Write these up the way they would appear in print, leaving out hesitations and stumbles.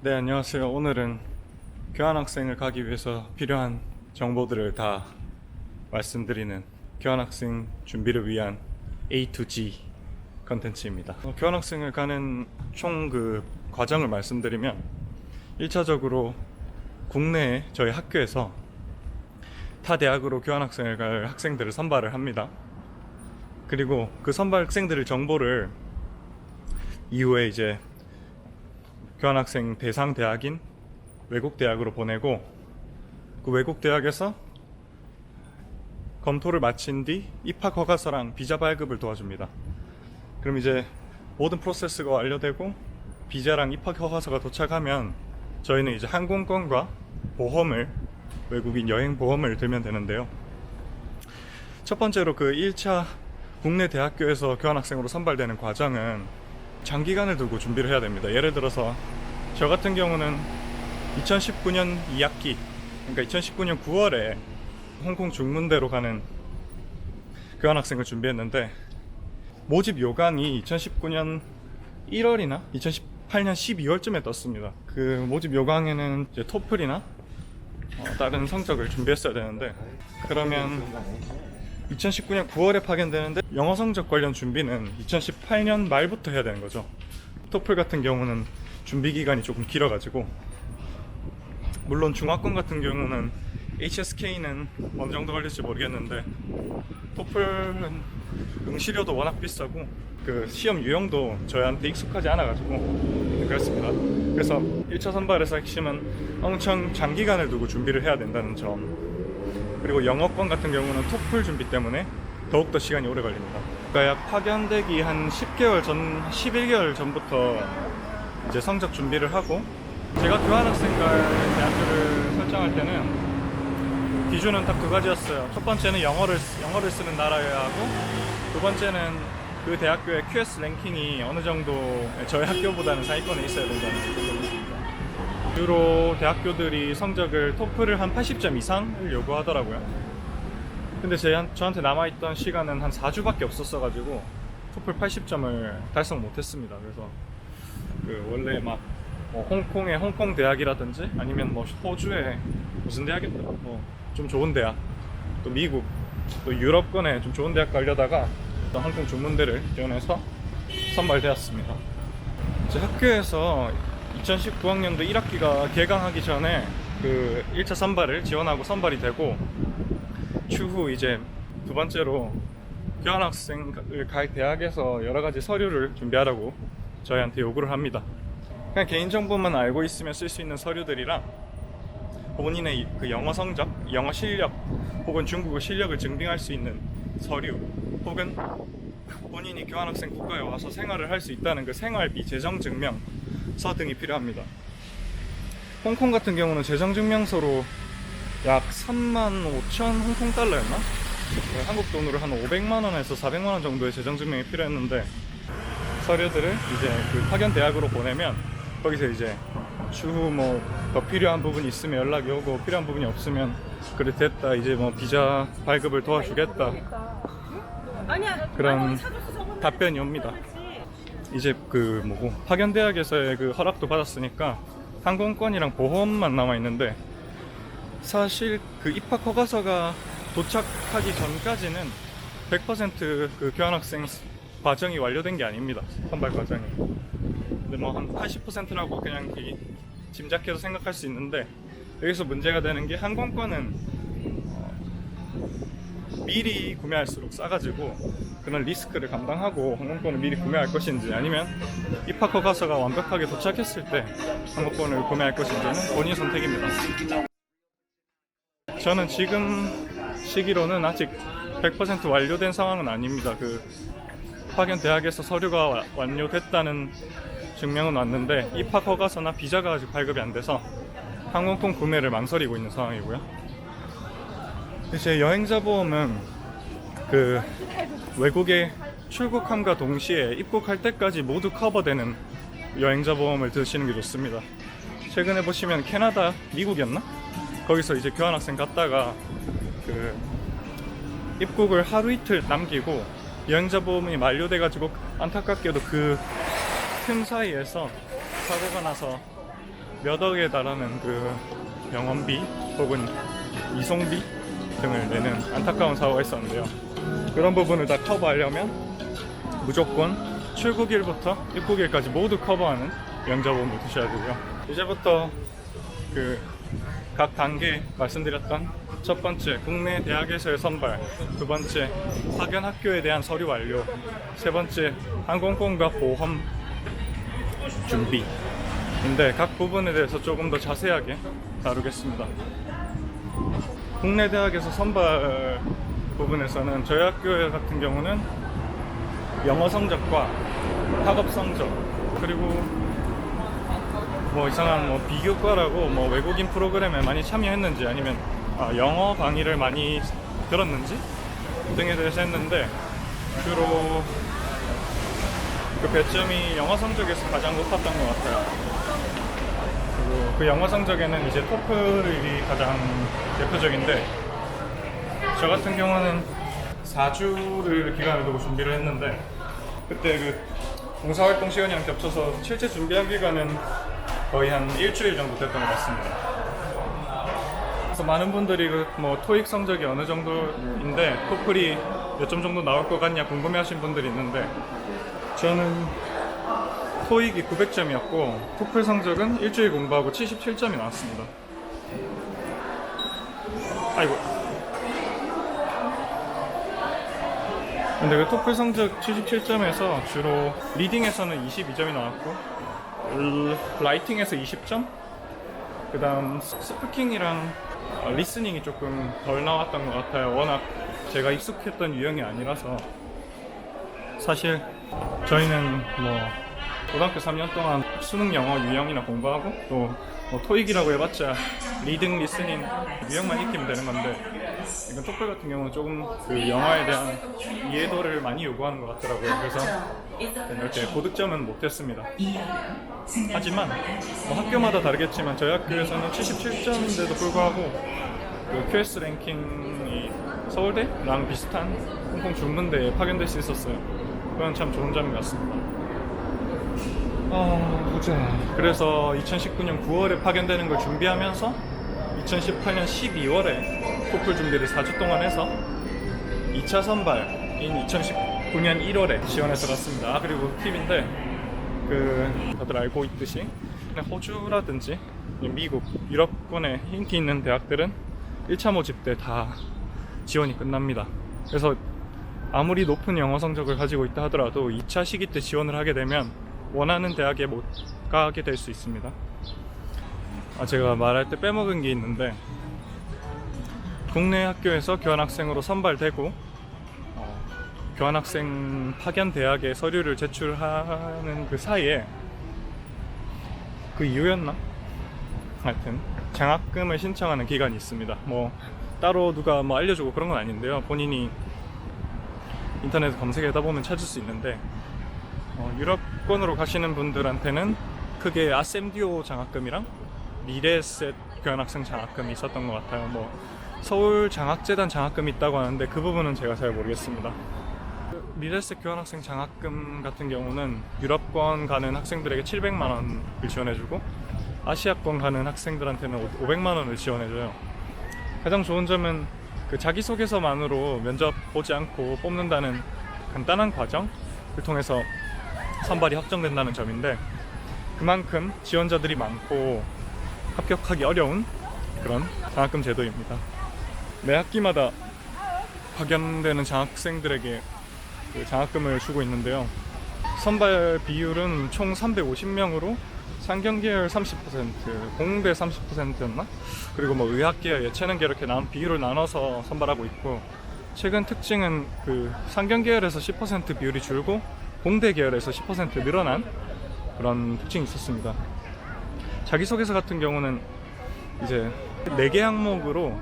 네, 안녕하세요. 오늘은 교환학생을 가기 위해서 필요한 정보들을 다 말씀드리는 교환학생 준비를 위한 A to G 컨텐츠입니다. 교환학생을 가는 총 그 과정을 말씀드리면 1차적으로 국내에 저희 학교에서 타 대학으로 교환학생을 갈 학생들을 선발을 합니다. 그리고 그 선발 학생들의 정보를 이후에 이제 교환학생 대상 대학인 외국 대학으로 보내고, 그 외국 대학에서 검토를 마친 뒤 입학 허가서랑 비자 발급을 도와줍니다. 그럼 이제 모든 프로세스가 완료되고 비자랑 입학 허가서가 도착하면 저희는 이제 항공권과 보험을, 외국인 여행 보험을 들면 되는데요. 첫 번째로 그 1차 국내 대학교에서 교환학생으로 선발되는 과정은 장기간을 두고 준비를 해야 됩니다. 예를 들어서 저 같은 경우는 2019년 2학기, 그러니까 2019년 9월에 홍콩 중문대로 가는 교환학생을 준비했는데, 모집 요강이 2019년 1월이나 2018년 12월쯤에 떴습니다. 그 모집 요강에는 이제 토플이나 다른 성적을 준비했어야 되는데, 그러면 2019년 9월에 파견되는데 영어 성적 관련 준비는 2018년 말부터 해야 되는 거죠. 토플 같은 경우는 준비 기간이 조금 길어가지고, 물론 중화권 같은 경우는 HSK는 어느 정도 걸릴지 모르겠는데 토플은 응시료도 워낙 비싸고 그 시험 유형도 저희한테 익숙하지 않아가지고 그렇습니다. 그래서 1차 선발에서 핵심은 엄청 장기간을 두고 준비를 해야 된다는 점, 그리고 영어권 같은 경우는 토플 준비 때문에 더욱더 시간이 오래 걸립니다. 그러니까 약 파견되기 한 10개월 전, 11개월 전부터 이제 성적 준비를 하고, 제가 교환학생 갈 대학교를 설정할 때는 기준은 딱 두 가지였어요. 첫 번째는 영어를 쓰는 나라여야 하고, 두 번째는 그 대학교의 QS 랭킹이 어느 정도 저희 학교보다는 상위권에 있어야 된다는 거입니다. 주로 대학교들이 성적을 토플을 한 80점 이상을 요구하더라고요. 근데 저한테 남아있던 시간은 한 4주밖에 없었어가지고 토플 80점을 달성 못했습니다. 그래서 그 원래 막 홍콩의 홍콩 대학이라든지 아니면 뭐 호주의 무슨 대학이더라, 좀 좋은 대학, 또 미국, 또 유럽권에 좀 좋은 대학 가려다가 홍콩 중문대를 지원해서 선발되었습니다. 제 학교에서 2019학년도 1학기가 개강하기 전에 그 1차 선발을 지원하고 선발이 되고, 추후 이제 두 번째로 교환학생을 갈 대학에서 여러 가지 서류를 준비하라고 저희한테 요구를 합니다. 그냥 개인정보만 알고 있으면 쓸 수 있는 서류들이랑 본인의 그 영어 성적, 영어 실력 혹은 중국어 실력을 증빙할 수 있는 서류, 혹은 본인이 교환학생 국가에 와서 생활을 할 수 있다는 그 생활비 재정증명서 등이 필요합니다. 홍콩 같은 경우는 재정증명서로 약 35,000 홍콩 달러였나? 한국 돈으로 한 500만원에서 400만원 정도의 재정증명이 필요했는데, 서류들을 이제 그 파견 대학으로 보내면 거기서 이제 추후 뭐 더 필요한 부분이 있으면 연락이 오고, 필요한 부분이 없으면 그래 됐다, 이제 뭐 비자 발급을 도와주겠다, 그런 답변이 옵니다. 이제 그 뭐고 파견 대학에서의 그 허락도 받았으니까 항공권이랑 보험만 남아 있는데, 사실 그 입학 허가서가 도착하기 전까지는 100% 그 교환학생 과정이 완료된 게 아닙니다. 선발 과정이. 근데 뭐 한 80%라고 그냥 짐작해서 생각할 수 있는데, 여기서 문제가 되는 게 항공권은 미리 구매할수록 싸가지고 그런 리스크를 감당하고 항공권을 미리 구매할 것인지, 아니면 입학 허가서가 완벽하게 도착했을 때 항공권을 구매할 것인지는 본인 선택입니다. 저는 지금 시기로는 아직 100% 완료된 상황은 아닙니다. 그 파견 대학에서 서류가 완료됐다는 증명은 왔는데 입학 허가서나 비자가 아직 발급이 안 돼서 항공권 구매를 망설이고 있는 상황이고요. 제 여행자 보험은 그 외국에 출국함과 동시에 입국할 때까지 모두 커버되는 여행자 보험을 드시는 게 좋습니다. 최근에 보시면 캐나다, 미국이었나? 거기서 이제 교환학생 갔다가 그 입국을 하루 이틀 남기고 여행자 보험이 만료돼가지고 안타깝게도 그 틈 사이에서 사고가 나서 몇 억에 달하는 그 병원비 혹은 이송비 등을 내는 안타까운 사고가 있었는데요. 그런 부분을 다 커버하려면 무조건 출국일부터 입국일까지 모두 커버하는 영자보험을 드셔야 되고요. 이제부터 그 각 단계 말씀드렸던 첫 번째 국내 대학에서의 선발, 두 번째 파견 학교에 대한 서류 완료, 세 번째 항공권과 보험 준비인데 각 부분에 대해서 조금 더 자세하게 다루겠습니다. 국내 대학에서 선발 부분에서는 저희 학교 같은 경우는 영어 성적과 학업 성적 그리고 뭐 이상한 뭐 비교과라고 뭐 외국인 프로그램에 많이 참여했는지 아니면 영어 강의를 많이 들었는지 등에 대해서 했는데 주로 그 배점이 영어 성적에서 가장 높았던 것 같아요. 그리고 그 영어 성적에는 이제 토플이 가장 대표적인데 저 같은 경우는 4주를 기간을 두고 준비를 했는데 그때 그 봉사활동 시간이랑 겹쳐서 실제 준비한 기간은 거의 한 일주일 정도 됐던 것 같습니다. 그래서 많은 분들이 그 뭐 토익 성적이 어느 정도인데 토플이 몇 점 정도 나올 것 같냐 궁금해하신 분들이 있는데 저는 토익이 900점이었고 토플 성적은 일주일 공부하고 77점이 나왔습니다. 아이고. 근데 그 토플 성적 77점에서 주로 리딩에서는 22점이 나왔고 라이팅에서 20점? 그 다음 스피킹이랑 리스닝이 조금 덜 나왔던 것 같아요. 워낙 제가 익숙했던 유형이 아니라서. 사실 저희는 뭐 고등학교 3년 동안 수능 영어 유형이나 공부하고 또 뭐 토익이라고 해봤자 리딩, 리스닝 유형만 익히면 되는 건데 이건 토플 같은 경우는 조금 그 영어에 대한 이해도를 많이 요구하는 것 같더라고요. 그래서 이렇게 고득점은 못했습니다. 하지만 뭐 학교마다 다르겠지만 저희 학교에서는 77점인데도 불구하고 그 QS 랭킹이 서울대랑 비슷한 홍콩 중문대에 파견될 수 있었어요. 그건 참 좋은 점인 것 같습니다. 보자. 그래서 2019년 9월에 파견되는 걸 준비하면서 2018년 12월에 토플 준비를 4주 동안 해서 2차 선발인 2019년 1월에 지원해서 갔습니다. 그리고 팁인데 그 다들 알고 있듯이 호주라든지 미국, 유럽권에 인기 있는 대학들은 1차 모집 때 다 지원이 끝납니다. 그래서 아무리 높은 영어 성적을 가지고 있다 하더라도 2차 시기 때 지원을 하게 되면 원하는 대학에 못 가게 될 수 있습니다. 제가 말할 때 빼먹은 게 있는데 국내 학교에서 교환학생으로 선발되고 교환학생 파견 대학에 서류를 제출하는 그 사이에 그 이유였나? 하여튼 장학금을 신청하는 기간이 있습니다. 뭐 따로 누가 뭐 알려주고 그런 건 아닌데요. 본인이 인터넷 검색하다 보면 찾을 수 있는데 유럽권으로 가시는 분들한테는 크게 아셈디오 장학금이랑 미래셋 교환학생 장학금이 있었던 것 같아요. 뭐 서울 장학재단 장학금이 있다고 하는데 그 부분은 제가 잘 모르겠습니다. 미래셋 교환학생 장학금 같은 경우는 유럽권 가는 학생들에게 700만 원을 지원해주고 아시아권 가는 학생들한테는 500만 원을 지원해줘요. 가장 좋은 점은 그 자기소개서만으로 면접 보지 않고 뽑는다는 간단한 과정을 통해서 선발이 확정된다는 점인데 그만큼 지원자들이 많고 합격하기 어려운 그런 장학금 제도입니다. 매 학기마다 파견되는 장학생들에게 그 장학금을 주고 있는데요. 선발 비율은 총 350명으로 상경계열 30%, 공대 30%였나? 그리고 뭐 의학계열, 예체능계열 이렇게 비율을 나눠서 선발하고 있고 최근 특징은 그 상경계열에서 10% 비율이 줄고 공대 계열에서 10% 늘어난 그런 특징이 있었습니다. 자기소개서 같은 경우는 이제 4개 항목으로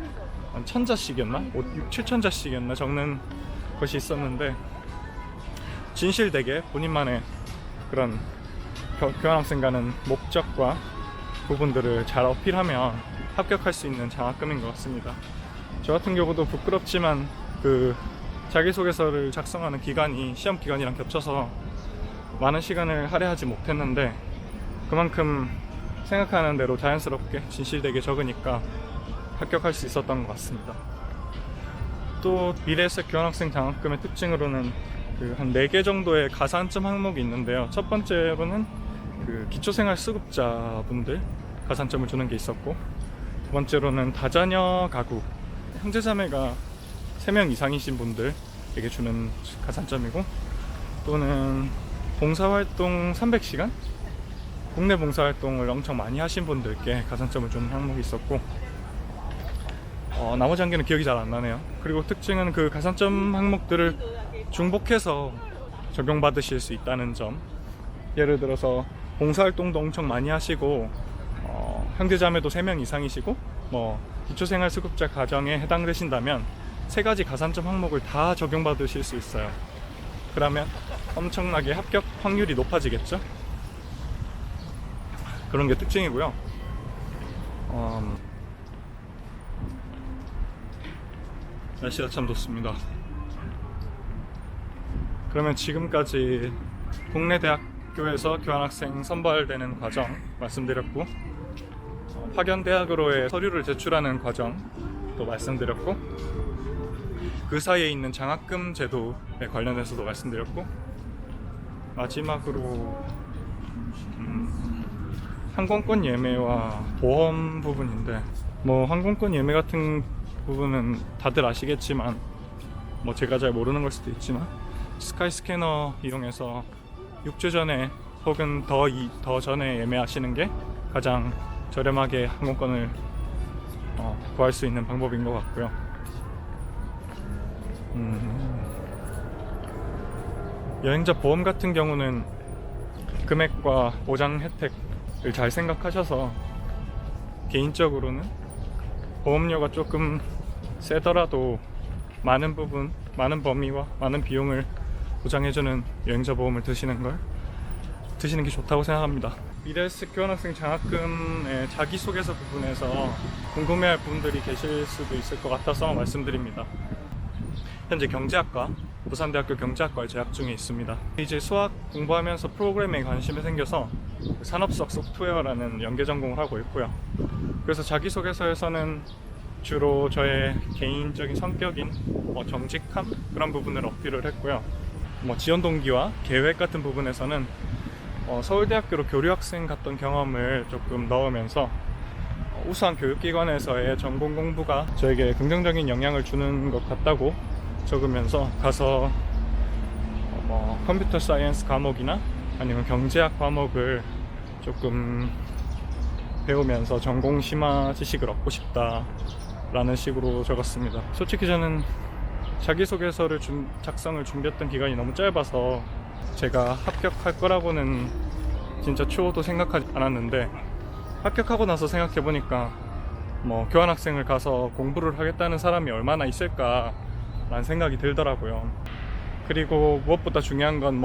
1000자씩이었나? 6, 7000자씩이었나? 적는 것이 있었는데 진실되게 본인만의 그런 교환학생 가는 목적과 부분들을 잘 어필하면 합격할 수 있는 장학금인 것 같습니다. 저 같은 경우도 부끄럽지만 그 자기소개서를 작성하는 기간이 시험 기간이랑 겹쳐서 많은 시간을 할애하지 못했는데 그만큼 생각하는 대로 자연스럽게 진실되게 적으니까 합격할 수 있었던 것 같습니다. 또 미래에셋 교환학생 장학금의 특징으로는 한 4개 정도의 가산점 항목이 있는데요. 첫 번째로는 기초생활수급자분들 가산점을 주는 게 있었고, 두 번째로는 다자녀 가구, 형제자매가 3명 이상이신 분들에게 주는 가산점이고, 또는 봉사활동 300시간? 국내 봉사활동을 엄청 많이 하신 분들께 가산점을 주는 항목이 있었고, 나머지 한 개는 기억이 잘 안 나네요. 그리고 특징은 그 가산점 항목들을 중복해서 적용받으실 수 있다는 점. 예를 들어서 봉사활동도 엄청 많이 하시고 형제자매도 3명 이상이시고 기초생활수급자 가정에 해당되신다면 3가지 가산점 항목을 다 적용받으실 수 있어요. 그러면 엄청나게 합격 확률이 높아지겠죠? 그런 게 특징이고요. 날씨가 참 좋습니다. 그러면 지금까지 국내 대학교에서 교환학생 선발되는 과정 말씀드렸고, 파견대학으로의 서류를 제출하는 과정도 말씀드렸고, 그 사이에 있는 장학금 제도에 관련해서도 말씀드렸고, 마지막으로 항공권 예매와 보험 부분인데, 항공권 예매 같은 부분은 다들 아시겠지만 제가 잘 모르는 걸 수도 있지만 스카이스캐너 이용해서 6주 전에 혹은 더 전에 예매하시는 게 가장 저렴하게 항공권을 구할 수 있는 방법인 것 같고요. 여행자 보험 같은 경우는 금액과 보장 혜택을 잘 생각하셔서, 개인적으로는 보험료가 조금 세더라도 많은 부분, 많은 범위와 많은 비용을 보장해주는 여행자 보험을 드시는 게 좋다고 생각합니다. 미래에셋 교환학생 장학금의 자기소개서 부분에서 궁금해할 분들이 계실 수도 있을 것 같아서 말씀드립니다. 현재 경제학과, 부산대학교 경제학과에 재학 중에 있습니다. 이제 수학 공부하면서 프로그래밍에 관심이 생겨서 산업수학 소프트웨어라는 연계 전공을 하고 있고요. 그래서 자기소개서에서는 주로 저의 개인적인 성격인 정직함, 그런 부분을 어필을 했고요. 지원 동기와 계획 같은 부분에서는 서울대학교로 교류학생 갔던 경험을 조금 넣으면서 우수한 교육기관에서의 전공 공부가 저에게 긍정적인 영향을 주는 것 같다고 적으면서 가서 컴퓨터 사이언스 과목이나 아니면 경제학 과목을 조금 배우면서 전공 심화 지식을 얻고 싶다라는 식으로 적었습니다. 솔직히 저는 자기소개서를 작성을 준비했던 기간이 너무 짧아서 제가 합격할 거라고는 진짜 추호도 생각하지 않았는데, 합격하고 나서 생각해보니까 교환학생을 가서 공부를 하겠다는 사람이 얼마나 있을까 라는 생각이 들더라고요. 그리고 무엇보다 중요한 건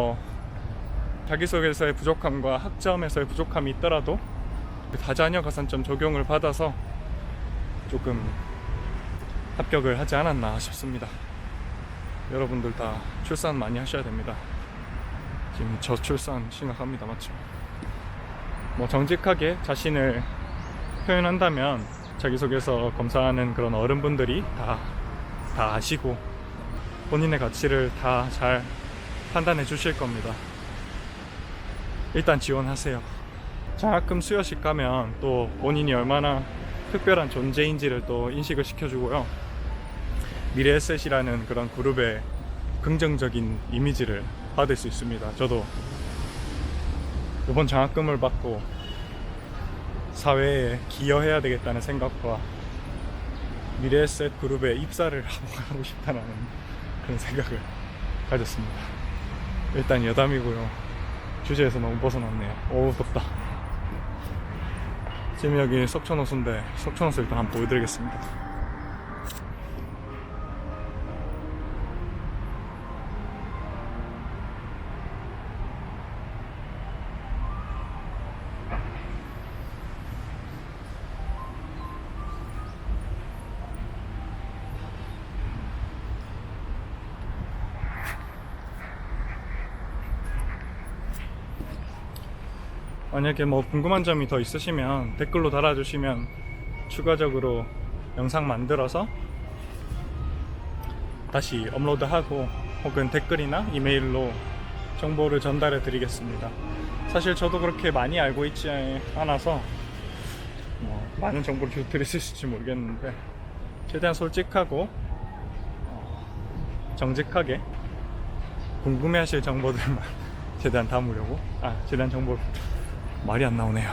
자기소개서의 부족함과 학점에서의 부족함이 있더라도 다자녀 가산점 적용을 받아서 조금 합격을 하지 않았나 싶습니다. 여러분들 다 출산 많이 하셔야 됩니다. 지금 저출산 심각합니다. 맞죠? 정직하게 자신을 표현한다면 자기소개서 검사하는 그런 어른분들이 다 아시고 본인의 가치를 다 잘 판단해 주실 겁니다. 일단 지원하세요. 장학금 수여식 가면 또 본인이 얼마나 특별한 존재인지를 또 인식을 시켜주고요. 미래에셋이라는 그런 그룹의 긍정적인 이미지를 받을 수 있습니다. 저도 이번 장학금을 받고 사회에 기여해야 되겠다는 생각과 미래에셋 그룹에 입사를 하고 싶다는 그런 생각을 가졌습니다. 일단 여담이고요. 주제에서 너무 벗어났네요. 오우 덥다. 지금 여기 석촌호수인데 석촌호수 일단 한번 보여드리겠습니다. 만약에 뭐 궁금한 점이 더 있으시면 댓글로 달아주시면 추가적으로 영상 만들어서 다시 업로드하고 혹은 댓글이나 이메일로 정보를 전달해 드리겠습니다. 사실 저도 그렇게 많이 알고 있지 않아서 뭐 많은 정보를 드릴 수 있을지 모르겠는데 최대한 솔직하고 정직하게 궁금해하실 정보들만 최대한 담으려고 최대한 정보 말이 안 나오네요.